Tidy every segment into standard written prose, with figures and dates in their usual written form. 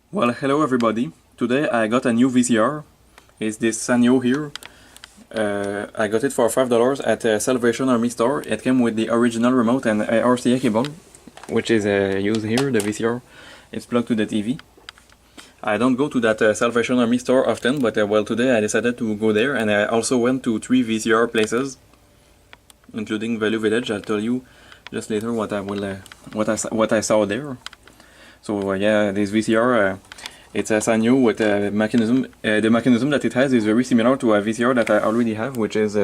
Well, hello everybody. Today I got a new VCR. It's this Sanyo here. I got it for $5 at a Salvation Army store. It came with the original remote and a RCA cable, which is used here, the VCR. It's plugged to the TV. I don't go to that Salvation Army store often, but well, today I decided to go there, and I also went to 3 VCR places, including Value Village. I'll tell you just later what I saw there. So yeah, this VCR, it's a Sanyo with a mechanism. The mechanism that it has is very similar to a VCR that I already have, which is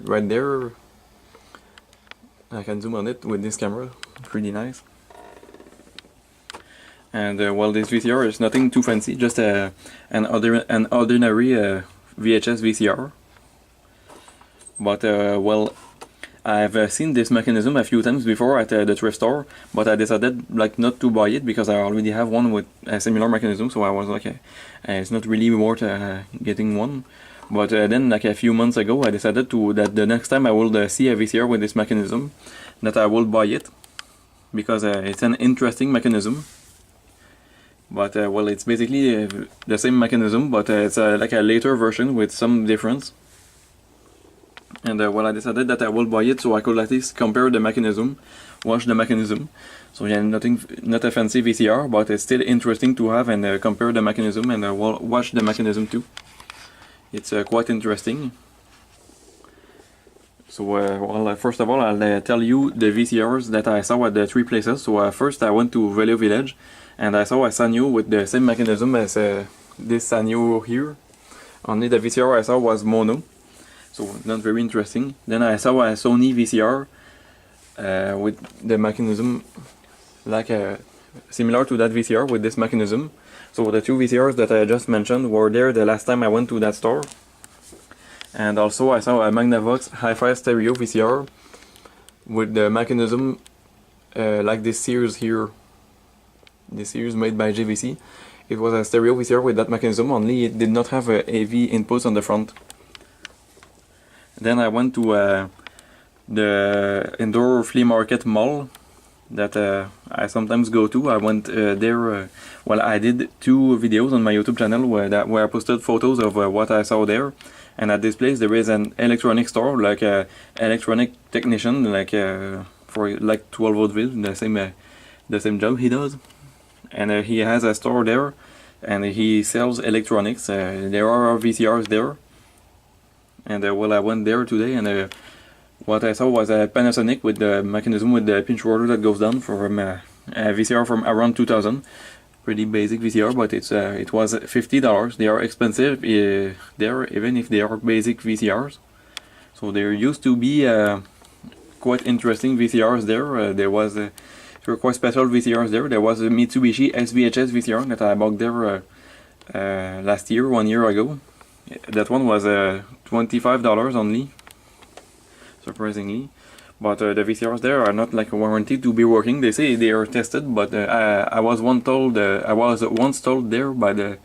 right there. I can zoom on it with this camera, pretty nice. And well, this VCR is nothing too fancy, just an ordinary VHS VCR. But well, I've seen this mechanism a few times before at the thrift store, but I decided like not to buy it because I already have one with a similar mechanism. So I was like, it's not really worth getting one. But then, like a few months ago, I decided that the next time I will see a VCR with this mechanism, that I will buy it because it's an interesting mechanism. But well, it's basically the same mechanism, but it's like a later version with some difference. And well, I decided that I will buy it so I could at least compare the mechanism, watch the mechanism. So yeah, not a fancy VCR, but it's still interesting to have and compare the mechanism and watch the mechanism too. It's quite interesting. So well, first of all, I'll tell you the VCRs that I saw at the 3 places. So first I went to Value Village, and I saw a Sanyo with the same mechanism as this Sanyo here. Only the VCR I saw was mono, so not very interesting. Then I saw a Sony VCR with the mechanism like similar to that VCR with this mechanism. So the 2 VCRs that I just mentioned were there the last time I went to that store. And also I saw a Magnavox Hi-Fi Stereo VCR with the mechanism like this series here. This series made by JVC. It was a stereo VCR with that mechanism, only it did not have AV inputs on the front. Then I went to the indoor flea market mall that I sometimes go to. I went there, well, I did 2 videos on my YouTube channel where I posted photos of what I saw there. And at this place there is an electronic store, like a electronic technician, like for like 12 Hauteville, the same job he does. And he has a store there, and he sells electronics. There are VCRs there. And well, I went there today, and what I saw was a Panasonic with the mechanism with the pinch rotor that goes down from a VCR from around 2000. Pretty basic VCR, but it was $50. They are expensive there, even if they are basic VCRs. So there used to be quite interesting VCRs there. There were quite special VCRs there. There was a Mitsubishi SVHS VCR that I bought there last year, 1 year ago. That one was $25 only, surprisingly. But the VCRs there are not like warranted to be working. They say they are tested, but I was once told there by the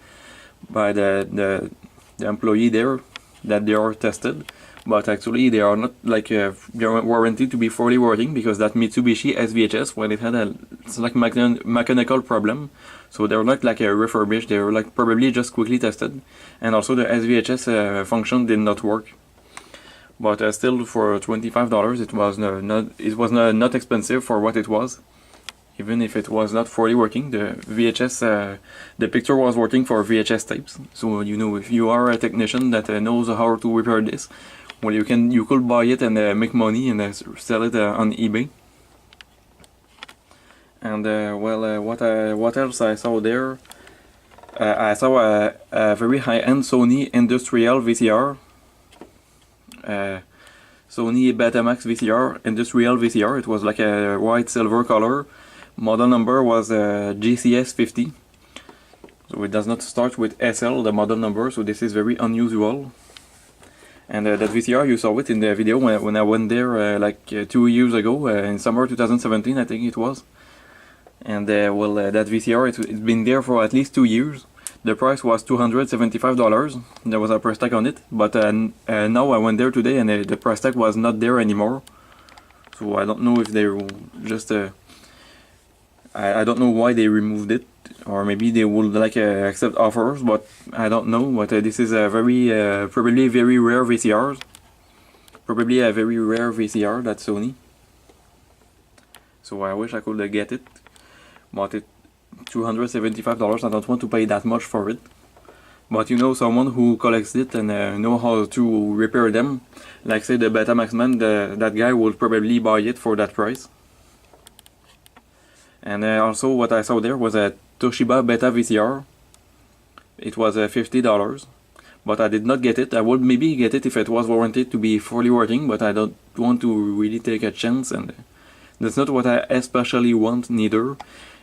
employee there that they are tested, but actually they are not like they are warranted to be fully working, because that Mitsubishi SVHS, well, it had it's like mechanical problem, so they're not like refurbished. They were like probably just quickly tested, and also the SVHS function did not work. But still, for $25, it was not expensive for what it was. Even if it was not fully working, the VHS, the picture was working for VHS tapes. So you know, if you are a technician that knows how to repair this, well, you could buy it and make money and sell it on eBay. And well, what else I saw there? I saw a very high-end Sony industrial VCR. Sony Betamax VCR, industrial VCR. It was like a white silver color. Model number was GCS 50. So it does not start with SL, the model number, so this is very unusual. And that VCR, you saw it in the video when I went there like 2 years ago, in summer 2017 I think it was. And well, that VCR, it's been there for at least 2 years. The price was $275. There was a price tag on it, but now I went there today and the price tag was not there anymore. So I don't know if they just I don't know why they removed it. or maybe they would like accept offers, but I don't know. But this is a very probably very rare VCR. Probably a very rare VCR, that Sony. So I wish I could get it, but it $275. I don't want to pay that much for it. But you know, someone who collects it and know how to repair them, like say the Betamax man, that guy will probably buy it for that price. And also what I saw there was a Toshiba Beta VCR. It was $50, but I did not get it. I would maybe get it if it was warranted to be fully working, but I don't want to really take a chance, and that's not what I especially want neither.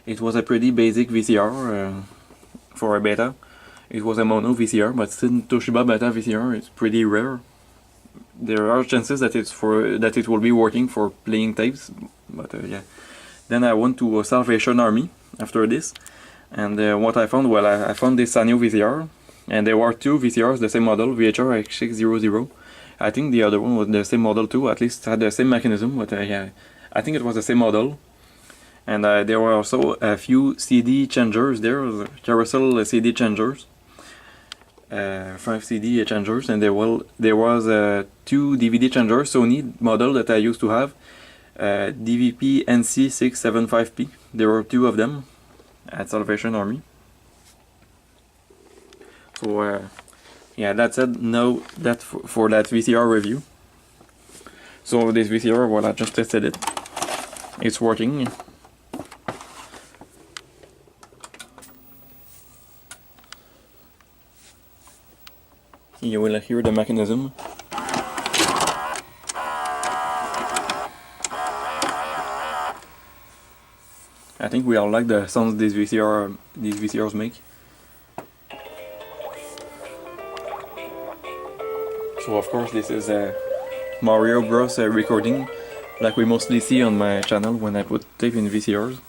It was a pretty basic VCR for a beta. It was a mono VCR, but still Toshiba Beta VCR is pretty rare. There are chances that it will be working for playing tapes, but yeah. Then I went to Salvation Army after this, and what I found, well, I found this Sanyo VCR, and there were two VCRs, the same model, VHR-H600. I think the other one was the same model too, at least had the same mechanism, but yeah, I think it was the same model. And there were also a few CD changers there, carousel CD changers. 5 CD changers, and there was two DVD changers, Sony model that I used to have, DVP NC675P. There were two of them at Salvation Army. So yeah, that's it. Now that for that VCR review. So this VCR, well, I just tested it. It's working. You will hear the mechanism. I think we all like the sounds these VCRs make. So of course this is a Mario Bros recording, like we mostly see on my channel when I put tape in VCRs.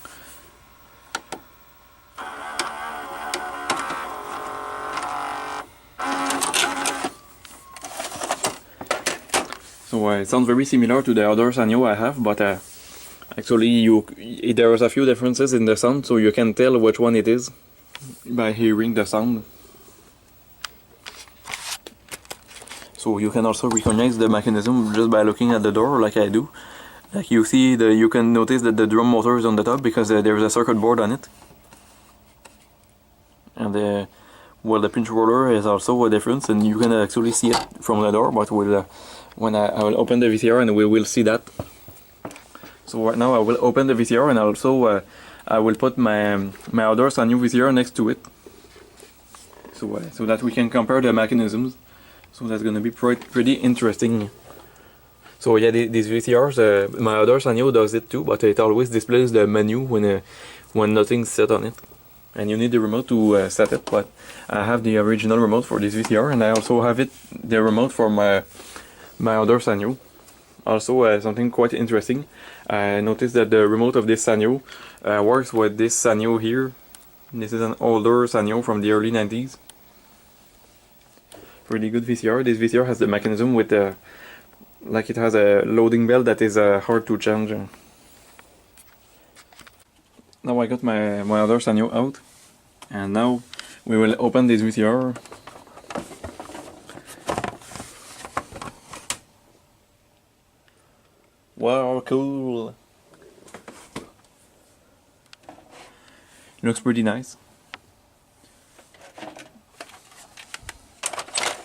So it sounds very similar to the other Sanyo I have, but actually there is a few differences in the sound, so you can tell which one it is by hearing the sound. So you can also recognize the mechanism just by looking at the door, like I do. Like you see, you can notice that the drum motor is on the top because there is a circuit board on it. And well, the pinch roller is also a difference, and you can actually see it from the door, but when I will open the VCR and we will see that. So right now I will open the VCR, and also I will put my other Sanyo VCR next to it, so that we can compare the mechanisms. So that's gonna be pretty interesting. So yeah, these VCRs, my other Sanyo does it too, but it always displays the menu when nothing's set on it, and you need the remote to set it. But I have the original remote for this VCR, and I also have the remote for my other Sanyo. Also something quite interesting, I noticed that the remote of this Sanyo works with this Sanyo here. This is an older Sanyo from the early 90s. Pretty good VCR. This VCR has the mechanism with like it has a loading bell that is hard to change. Now I got my other Sanyo out, and now we will open this VCR. Wow, cool! It looks pretty nice.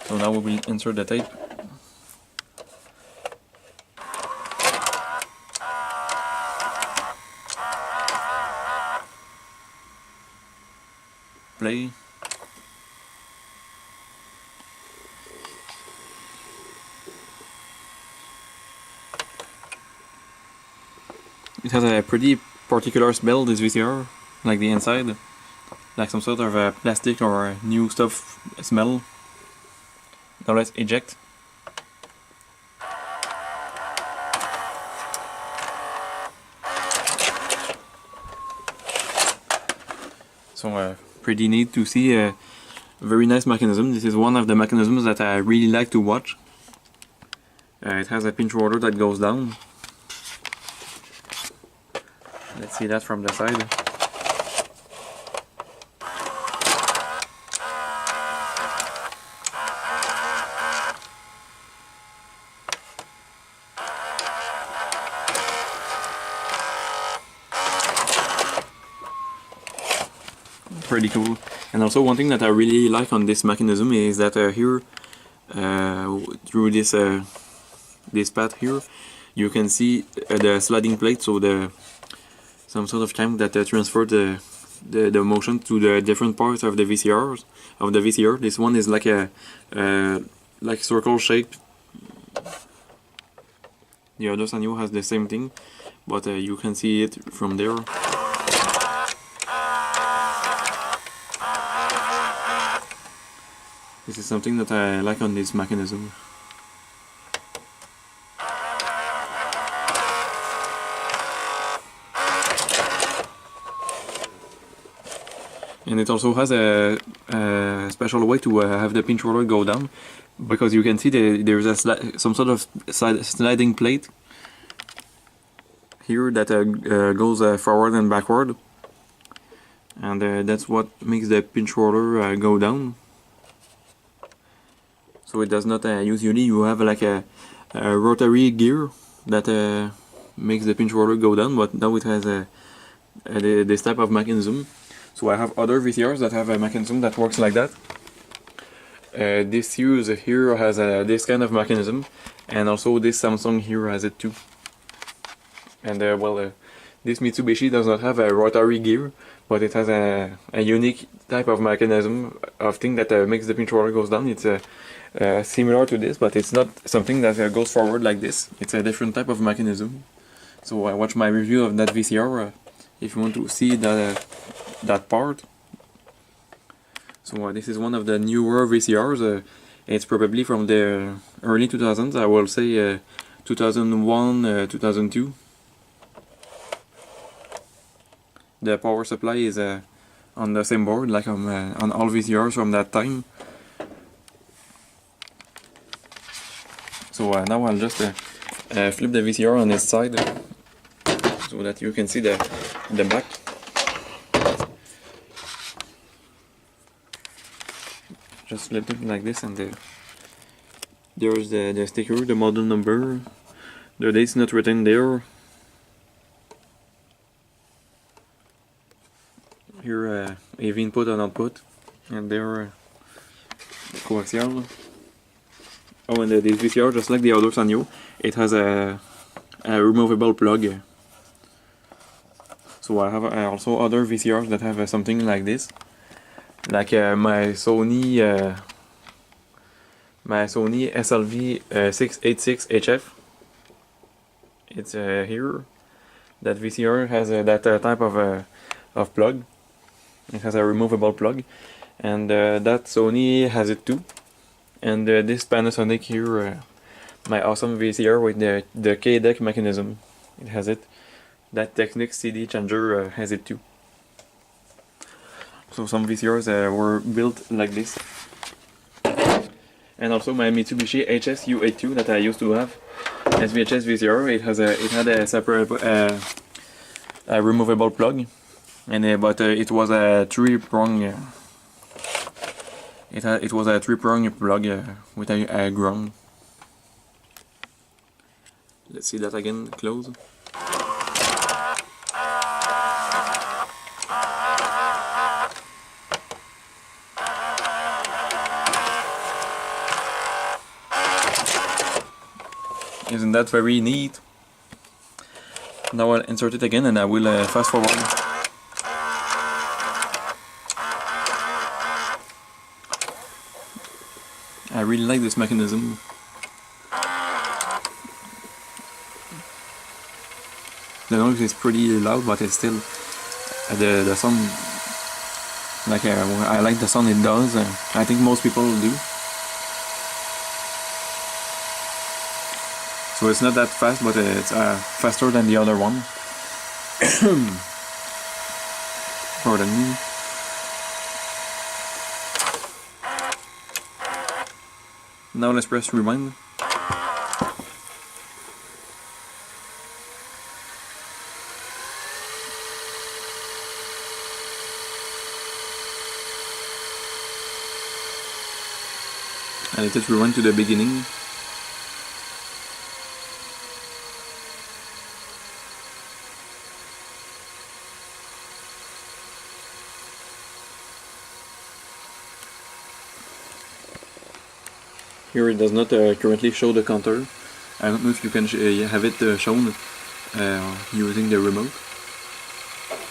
So now we will insert the tape. Play. It has a pretty particular smell, this VCR, like the inside, like some sort of plastic or new stuff smell. Now let's eject. So pretty neat to see, a very nice mechanism. This is one of the mechanisms that I really like to watch. It has a pinch roller that goes down. Let's see that from the side. pretty cool. And also one thing that I really like on this mechanism is that here, through this path here, you can see the sliding plate, so some sort of cam that transfer the motion to the different parts of the VCRs of the VCR. This one is like a like circle shape. The other Sanyo has the same thing, but you can see it from there. This is something that I like on this mechanism. And it also has a special way to have the pinch roller go down, because you can see there's some sort of sliding plate here that goes forward and backward, and that's what makes the pinch roller go down. So it does not usually you have like a rotary gear that makes the pinch roller go down, but now it has this type of mechanism. So I have other VCRs that have a mechanism that works like that. This user here has this kind of mechanism, and also this Samsung here has it too. And this Mitsubishi does not have a rotary gear, but it has a unique type of mechanism of thing that makes the pinch roller goes down. It's similar to this, but it's not something that goes forward like this. It's a different type of mechanism. So watch my review of that VCR if you want to see that part. So this is one of the newer VCRs. It's probably from the early 2000s. I will say 2001, 2002. The power supply is on the same board like on all VCRs from that time. So now I'll just flip the VCR on its side so that you can see the back. Just flip it like this, and there's the sticker, the model number, the date's not written there. Here AV input and output, and there the coaxial. Oh, and this VCR, just like the other Sanyo, it has a removable plug. So I have also other VCRs that have something like this, like my Sony SLV 686 HF. It's here. That VCR has that type of plug. It has a removable plug, and that Sony has it too. And this Panasonic here, my awesome VCR with the K-deck mechanism, it has it. That Technics CD changer has it too. So some VCRs were built like this. And also my Mitsubishi HS-U82 that I used to have, SVHS VCR, it had a separate a removable plug, and but it was a three-prong. It was a three-prong plug with a ground. Let's see that again close. Isn't that very neat? Now I'll insert it again and I will fast forward. I really like this mechanism. The noise is pretty loud, but it's still the sound. Like I like the sound it does. I think most people do. So it's not that fast, but it's faster than the other one. Pardon me. Now let's press rewind. And let it rewind to the beginning. Here it does not currently show the counter. I don't know if you can have it shown using the remote.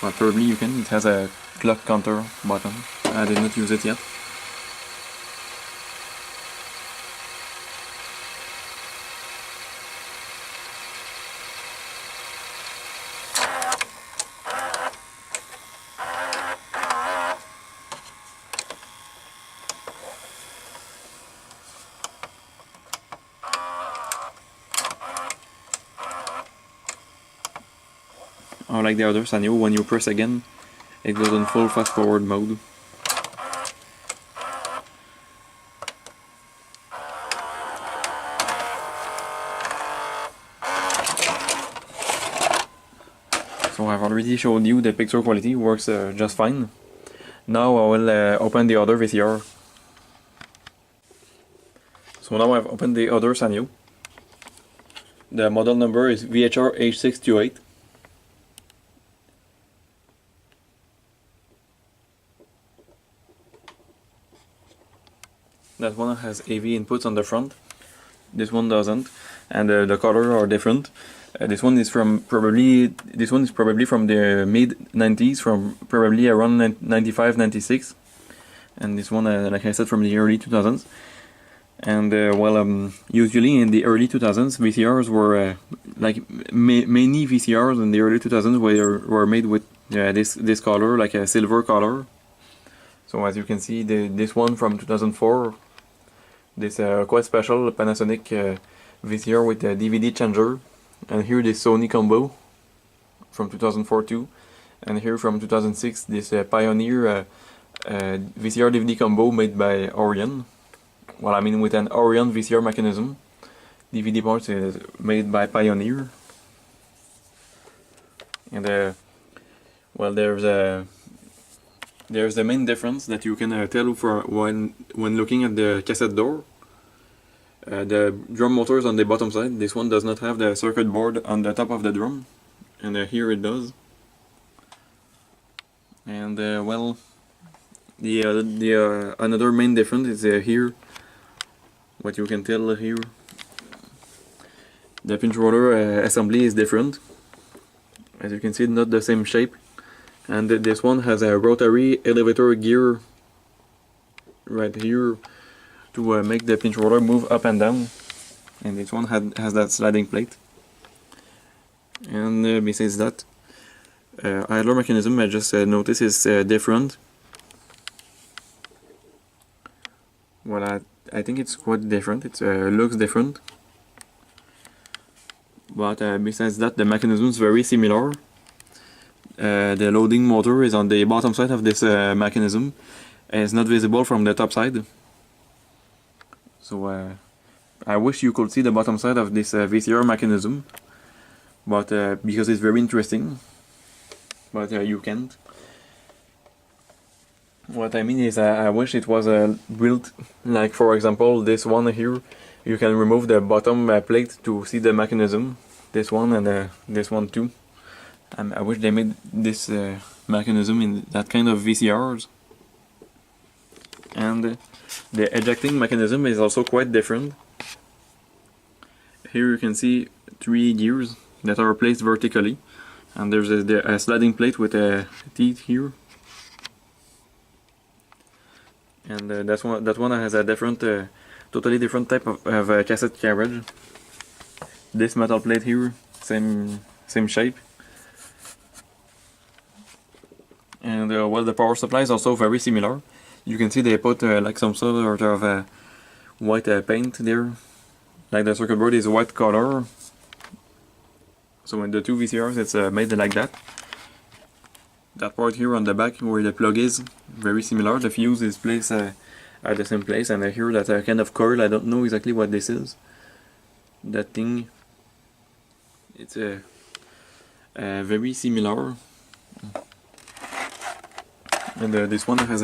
But probably you can. It has a clock counter button. I did not use it yet. Unlike the other Sanyo, when you press again, it goes in full fast forward mode. So I've already showed you the picture quality works just fine. Now I will open the other VCR. So now I've opened the other Sanyo. The model number is VHR-H600. That one has AV inputs on the front. This one doesn't, and the colors are different. This one is probably from the mid 90s, from probably around 95, 96, and this one, like I said, from the early 2000s. And usually in the early 2000s, VCRs were many VCRs in the early 2000s were made with this color, like a silver color. So as you can see, this one from 2004, this quite special Panasonic VCR with a DVD changer, and here this Sony combo from 2004 too, and here from 2006 this Pioneer VCR DVD combo made by Orion. Well, I mean with an Orion VCR mechanism. DVD parts is made by Pioneer, and well, there's the main difference that you can tell when looking at the cassette door. The drum motor is on the bottom side. This one does not have the circuit board on the top of the drum, and here it does. And well, the another main difference is here. What you can tell here, the pinch roller assembly is different. As you can see, not the same shape. And this one has a rotary elevator gear right here to make the pinch roller move up and down, and this one has that sliding plate. And besides that, idler mechanism I just noticed is different. Well, I think it's quite different. It looks different, but besides that, the mechanism is very similar. The loading motor is on the bottom side of this mechanism, and it's not visible from the top side. So I wish you could see the bottom side of this VCR mechanism, but because it's very interesting, but you can't. What I mean is I wish it was built, like for example this one here, you can remove the bottom plate to see the mechanism, this one and this one too. I wish they made this mechanism in that kind of VCRs. And the ejecting mechanism is also quite different. Here you can see 3 gears that are placed vertically, and there's a sliding plate with a teeth here. And that one has a different, totally different type of cassette carriage. This metal plate here, same shape. And well, the power supply is also very similar. You can see they put like some sort of white paint there. Like the circuit board is white color. So in the two VCRs it's made like that. That part here on the back where the plug is, very similar. The fuse is placed at the same place, and I hear that kind of coil. I don't know exactly what this is. That thing, it's very similar. And this one has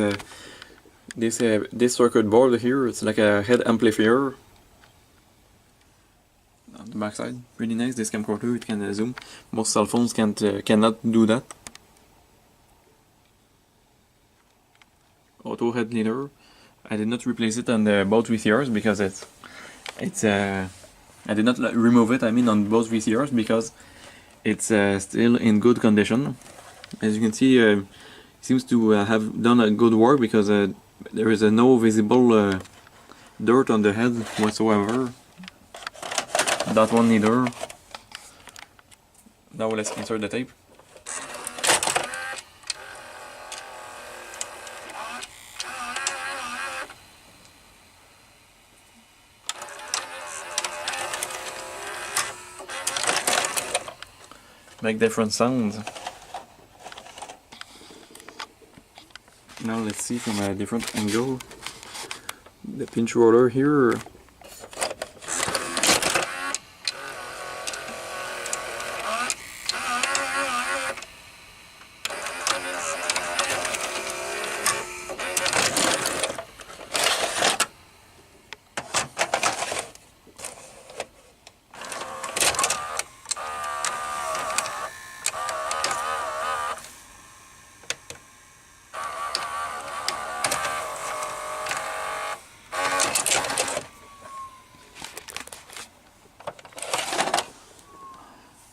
this circuit board here. It's like a head amplifier on the back side. Pretty nice. This camcorder, it can zoom. Most cell phones cannot do that. Auto head leader. I did not replace it on the both VCRs because it's I did not remove it, I mean, on both VCRs, because it's still in good condition. As you can see, it seems to have done a good work, because there is no visible dirt on the head whatsoever. That one neither. Now let's insert the tape. Make different sounds. Now let's see from a different angle. The pinch roller here.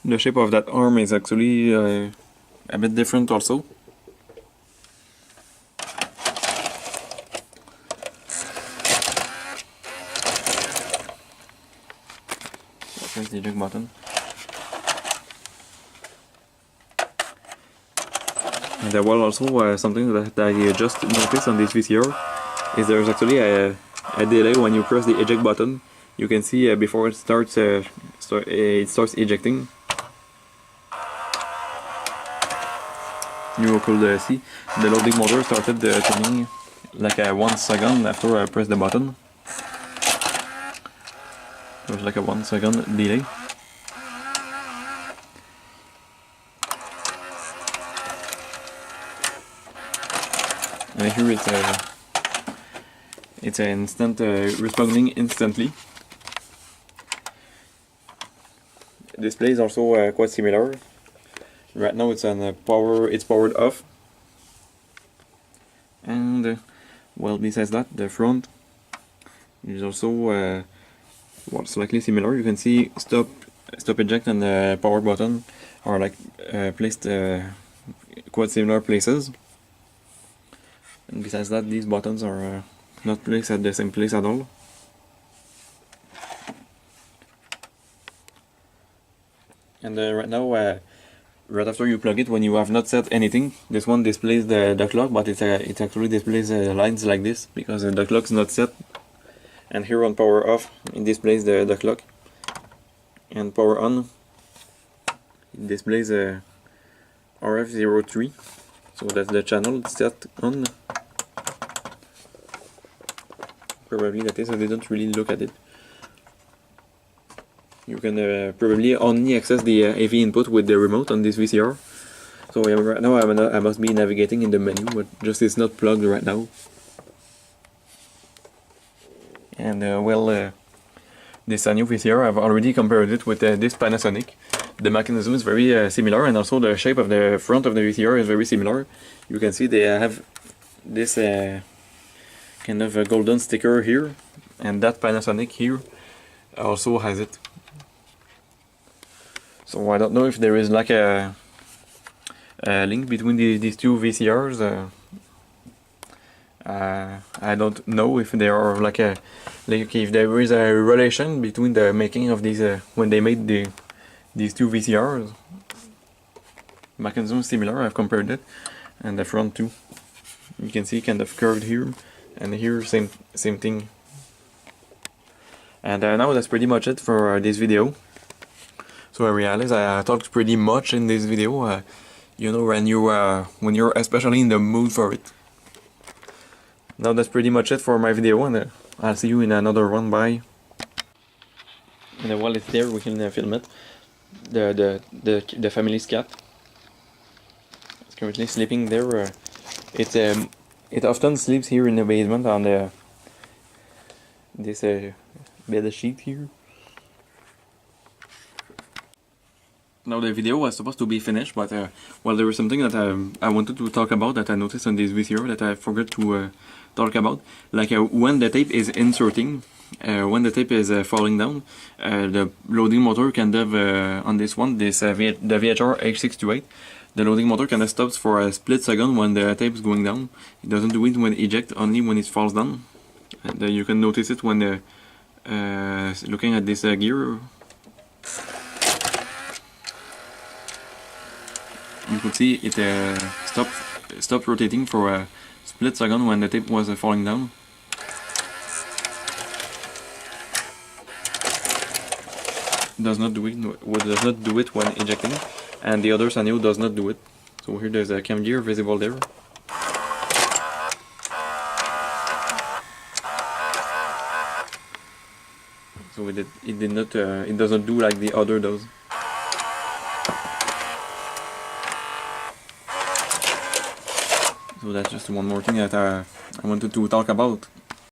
The shape of that arm is actually a bit different also. Press the eject button. And there was also something that I just noticed on this VCR, is there's actually a delay when you press the eject button. You can see before it starts ejecting. You could see the loading motor started turning like 1 second after I pressed the button. There was like a 1 second delay. And here it's an instant responding instantly. The display is also quite similar. Right now it's on it's powered off. And well, besides that, the front is also well, slightly similar. You can see stop eject and the power button are like placed quite similar places. And besides that, these buttons are not placed at the same place at all. And right now, right after you plug it, when you have not set anything, this one displays the clock, but it actually displays lines like this, because the clock is not set. And here on power off, it displays the clock. And power on, it displays RF03. So that's the channel set on. Probably that is, I didn't really look at it. You can probably only access the AV input with the remote on this VCR. So right now I must be navigating in the menu, but just it's not plugged right now. And well, this Sanyo VCR, I've already compared it with this Panasonic. The mechanism is very similar, and also the shape of the front of the VCR is very similar. You can see they have this kind of a golden sticker here, and that Panasonic here also has it. So I don't know if there is like a link between these two VCRs. I don't know if there are like if there is a relation between the making of these when they made these two VCRs. Mechanism is similar. I've compared it, and the front too. You can see kind of curved here, and here same thing. And now that's pretty much it for this video. So I realize I talked pretty much in this video. You know, when you're especially in the mood for it. Now that's pretty much it for my video, and I'll see you in another one. Bye. And while it's there, we can film it. The family's cat. It's currently sleeping there. It often sleeps here in the basement on this bed sheet here. Now the video was supposed to be finished, but well, there was something that I wanted to talk about that I noticed on this VCR that I forgot to talk about. Like when the tape is inserting, when the tape is falling down, the loading motor kind of on this one, the VHR H600, the loading motor kind of stops for a split second when the tape is going down. It doesn't do it when it ejects, only when it falls down. And you can notice it when looking at this gear. You could see it stopped rotating for a split second when the tape was falling down. Does not do it when ejecting, and the other Sanyo does not do it. So here there's a cam gear visible there. So it doesn't do like the other does. So that's just one more thing that I wanted to talk about.